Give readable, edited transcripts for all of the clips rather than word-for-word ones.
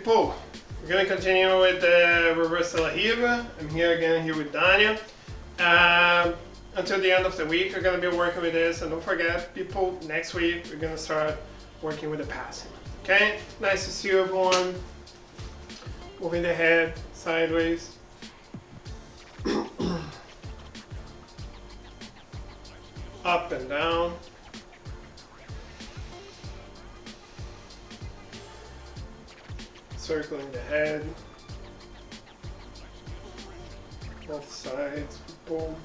people, we're gonna continue with the reverse de la Riva. I'm here again with Daniel. Until the end of the week, we're gonna be working with this, and don't forget, people, next week we're gonna start working with the passing. Okay? Nice to see you, everyone. Moving the head sideways. Up and down. Circling the head. Both sides. Boom.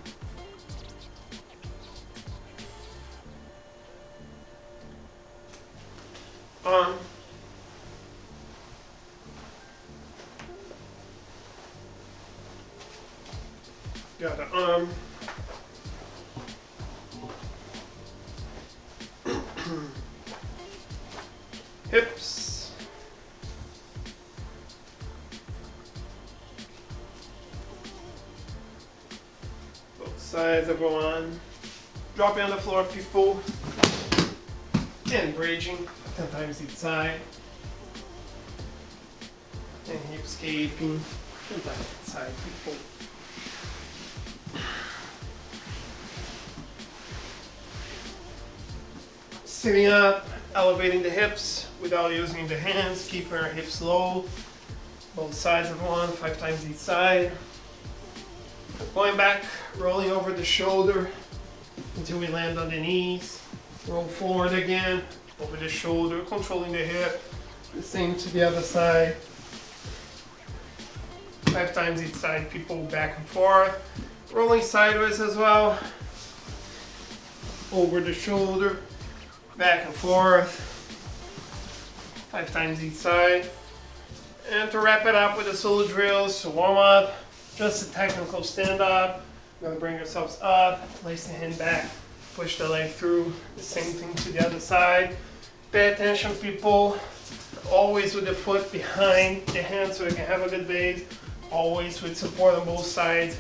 Arm. Got an arm. Hips. Both sides, everyone. Dropping on the floor, people. And bridging 10 times each side. And hip escaping 10 times each side, people. Sitting up, elevating the hips without using the hands, keeping our hips low. Both sides of one, 5 times each side. Going back, rolling over the shoulder until we land on the knees. Roll forward again, over the shoulder, controlling the hip. The same to the other side. 5 times each side, people, back and forth. Rolling sideways as well. Over the shoulder. Back and forth, 5 times each side. And to wrap it up with the solo drills, to warm up, just a technical stand up. Gonna bring yourselves up, place the hand back, push the leg through. The same thing to the other side. Pay attention, people, always with the foot behind the hand so we can have a good base. Always with support on both sides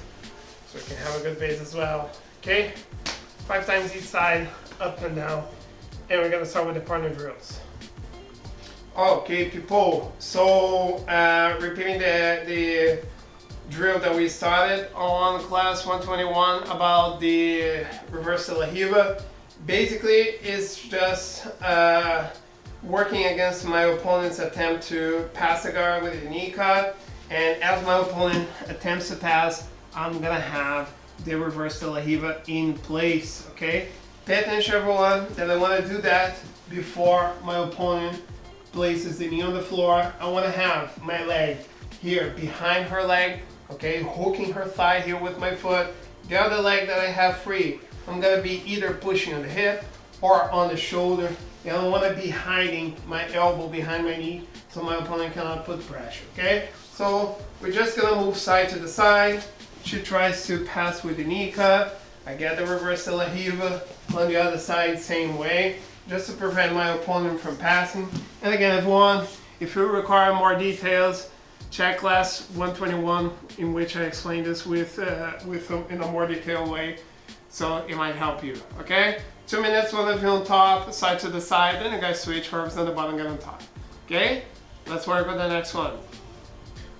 so we can have a good base as well. Okay, 5 times each side, up and down. And we're gonna start with the partner drills. Okay, people. So repeating the drill that we started on class 121 about the reverse de la Riva. Basically, it's just working against my opponent's attempt to pass the guard with a knee cut. And as my opponent attempts to pass, I'm gonna have the reverse de la Riva in place. Okay. Pay attention, everyone, that I want to do that before my opponent places the knee on the floor. I want to have my leg here behind her leg, okay, hooking her thigh here with my foot. The other leg that I have free, I'm going to be either pushing on the hip or on the shoulder. And I want to be hiding my elbow behind my knee so my opponent cannot put pressure, okay? So we're just going to move side to the side. She tries to pass with the knee cut. I get the reverse de la Riva on the other side, same way, just to prevent my opponent from passing. And again, everyone, if you require more details, check class 121, in which I explained this in a more detailed way, so it might help you. Okay, 2 minutes, one of you on top, side to the side, then you guys switch, whoever's on the bottom get on top. Okay, let's work with the next one.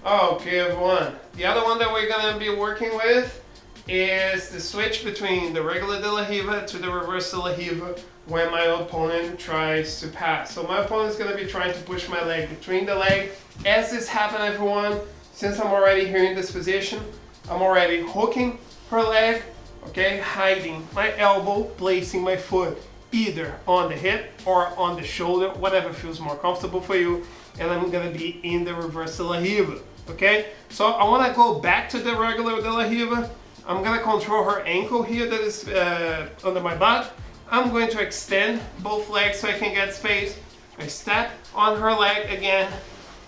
Okay, everyone, the other one that we're gonna be working with is the switch between the regular de la Riva to the reverse de la Riva when my opponent tries to pass. So my opponent's going to be trying to push my leg between the leg. As this happens, everyone, since I'm already here in this position, I'm already hooking her leg, okay, hiding my elbow, placing my foot either on the hip or on the shoulder, whatever feels more comfortable for you, and I'm going to be in the reverse de la Riva, okay? So I want to go back to the regular de la Riva. I'm going to control her ankle here that is under my butt. I'm going to extend both legs so I can get space. I step on her leg again,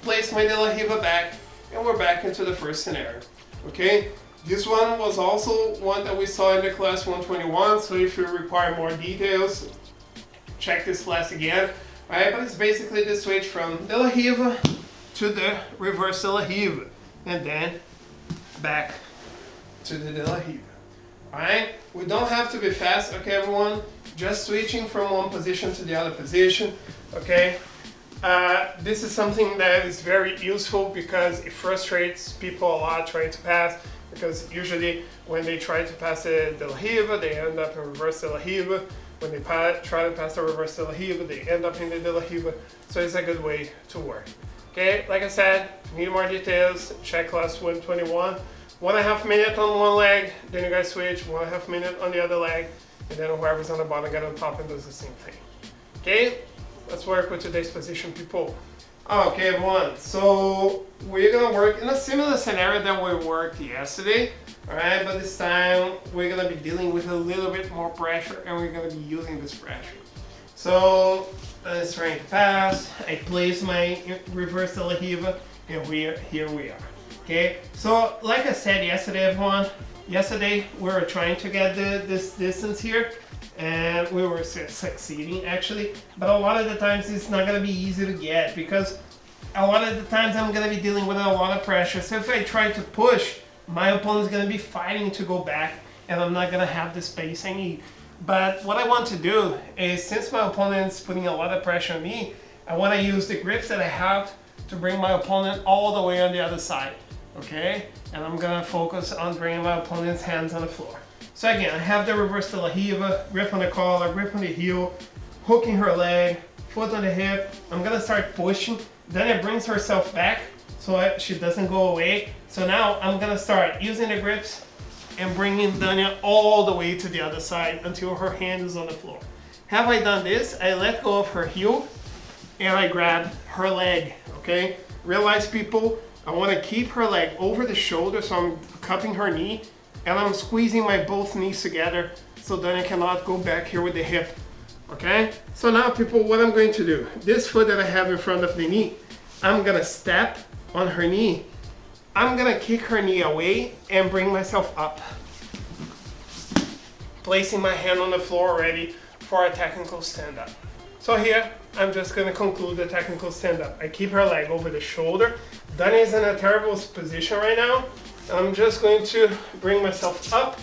place my de la Riva back, and we're back into the first scenario. Okay? This one was also one that we saw in the class 121, so if you require more details, check this class again. Alright, but it's basically the switch from de la Riva to the reverse de la Riva, and then back to the de la Riva. Alright, we don't have to be fast, okay, everyone? Just switching from one position to the other position, okay? This is something that is very useful because it frustrates people a lot trying to pass, because usually when they try to pass the De La Riva, they end up in reverse De La Riva. When they try to pass the reverse De La Riva, they end up in the De La Riva. So it's a good way to work. Okay, like I said, if you need more details, check class 121. 1.5 minutes on one leg, then you guys switch, 1.5 minutes on the other leg, and then whoever's on the bottom get on top and does the same thing. Okay, let's work with today's position, people. Okay, everyone, so we're gonna work in a similar scenario that we worked yesterday, all right, but this time we're gonna be dealing with a little bit more pressure, and we're gonna be using this pressure. So I'm trying to pass, I place my reverse De La Riva, and here we are. Okay, so like I said yesterday, everyone, yesterday we were trying to get this distance here, and we were succeeding actually, but a lot of the times it's not going to be easy to get because a lot of the times I'm going to be dealing with a lot of pressure. So if I try to push, my opponent's going to be fighting to go back, and I'm not going to have the space I need. But what I want to do is, since my opponent's putting a lot of pressure on me, I want to use the grips that I have to bring my opponent all the way on the other side. Okay, and I'm gonna focus on bringing my opponent's hands on the floor. So again, I have the reverse De La Riva, grip on the collar, grip on the heel, hooking her leg, foot on the hip. I'm gonna start pushing, then it brings herself back so she doesn't go away. So now I'm gonna start using the grips and bringing Dania all the way to the other side until her hand is on the floor. Have I done this? I let go of her heel and I grab her leg, okay? Realize, people, I want to keep her leg over the shoulder, so I'm cupping her knee and I'm squeezing my both knees together so then I cannot go back here with the hip. Okay? So now, people, what I'm going to do, this foot that I have in front of the knee, I'm going to step on her knee. I'm going to kick her knee away and bring myself up. Placing my hand on the floor ready for a technical stand-up. So here, I'm just going to conclude the technical stand-up. I keep her leg over the shoulder. Dania is in a terrible position right now. And I'm just going to bring myself up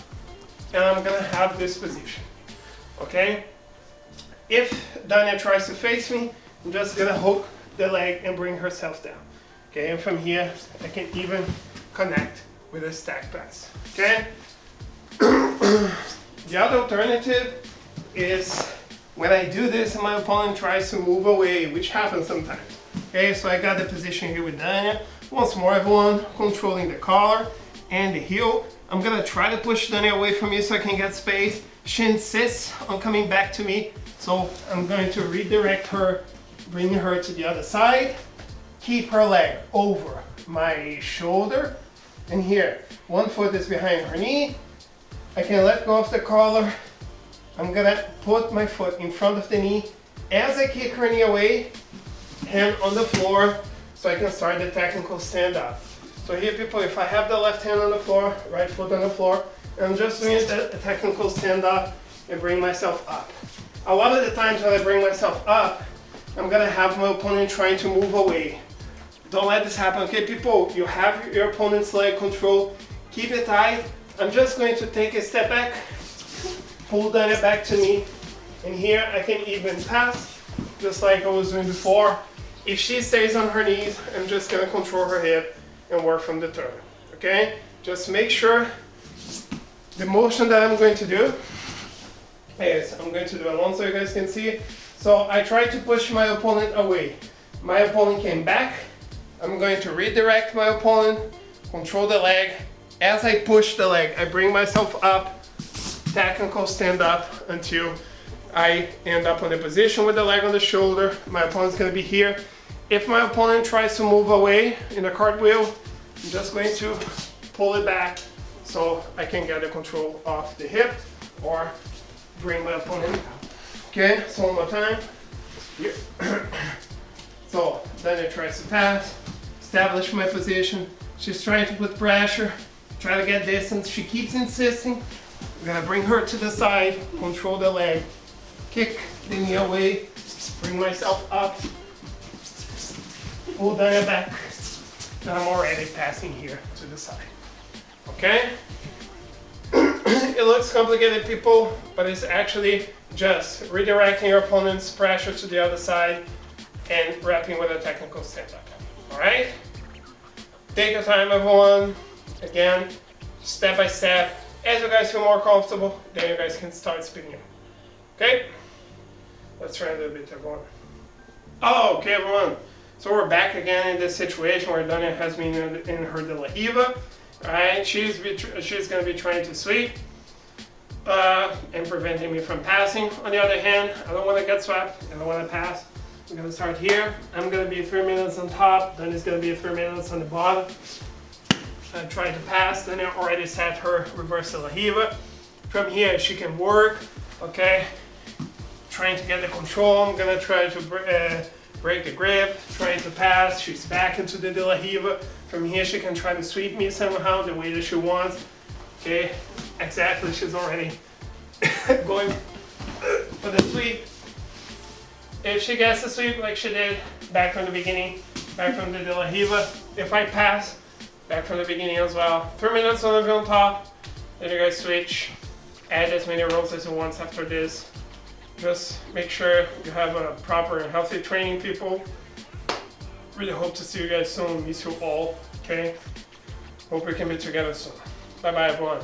and I'm going to have this position. Okay? If Dania tries to face me, I'm just going to hook the leg and bring herself down. Okay? And from here, I can even connect with a stack pass. Okay? The other alternative is when I do this and my opponent tries to move away, which happens sometimes. Okay, so I got the position here with Dania. Once more, everyone, controlling the collar and the heel. I'm gonna try to push Dania away from me so I can get space. She insists on coming back to me, so I'm going to redirect her, bring her to the other side, keep her leg over my shoulder, and here, one foot is behind her knee. I can let go of the collar. I'm gonna put my foot in front of the knee as I kick her knee away, hand on the floor, so I can start the technical stand-up. So here, people, if I have the left hand on the floor, right foot on the floor, I'm just doing the technical stand-up and bring myself up. A lot of the times when I bring myself up, I'm gonna have my opponent trying to move away. Don't let this happen, okay, people? You have your opponent's leg control, keep it tight. I'm just going to take a step back, pull Dania back to me, and here I can even pass, just like I was doing before. If she stays on her knees, I'm just gonna control her hip and work from the turn, okay? Just make sure the motion that I'm going to do is, I'm going to do alone so you guys can see it. So I try to push my opponent away. My opponent came back. I'm going to redirect my opponent, control the leg. As I push the leg, I bring myself up, technical stand up until I end up on the position with the leg on the shoulder. My opponent's gonna be here. If my opponent tries to move away in a cartwheel, I'm just going to pull it back so I can get the control of the hip or bring my opponent down. Okay, so one more time. Here. So then it tries to pass, establish my position. She's trying to put pressure, try to get distance. She keeps insisting. I'm gonna bring her to the side, control the leg, kick the knee away, bring myself up, pull Dania back. Now I'm already passing here to the side. Okay? It looks complicated, people, but it's actually just redirecting your opponent's pressure to the other side, and wrapping with a technical stand-up. All right? Take your time, everyone. Again, step by step. As you guys feel more comfortable, then you guys can start speeding up. Okay? Let's try a little bit, everyone. Oh, okay, everyone. So we're back again in this situation where Dania has been in her de la Riva. Alright, she's going to be trying to sweep and preventing me from passing. On the other hand, I don't want to get swept. I don't want to pass. I'm going to start here. I'm going to be 3 minutes on top. Dania's going to be 3 minutes on the bottom. I tried to pass. Dania already set her reverse de la Riva. From here, she can work. Okay, trying to get the control. I'm going to try to break the grip, trying to pass. She's back into the de la Riva. From here, she can try to sweep me somehow the way that she wants. Okay, exactly. She's already going for the sweep. If she gets the sweep like she did back from the beginning, back from the de la Riva. If I pass, back from the beginning as well. 3 minutes on the top. Then you guys switch. Add as many rolls as you want after this. Just make sure you have a proper and healthy training, people. Really hope to see you guys soon. Miss you all. Okay? Hope we can be together soon. Bye bye, everyone.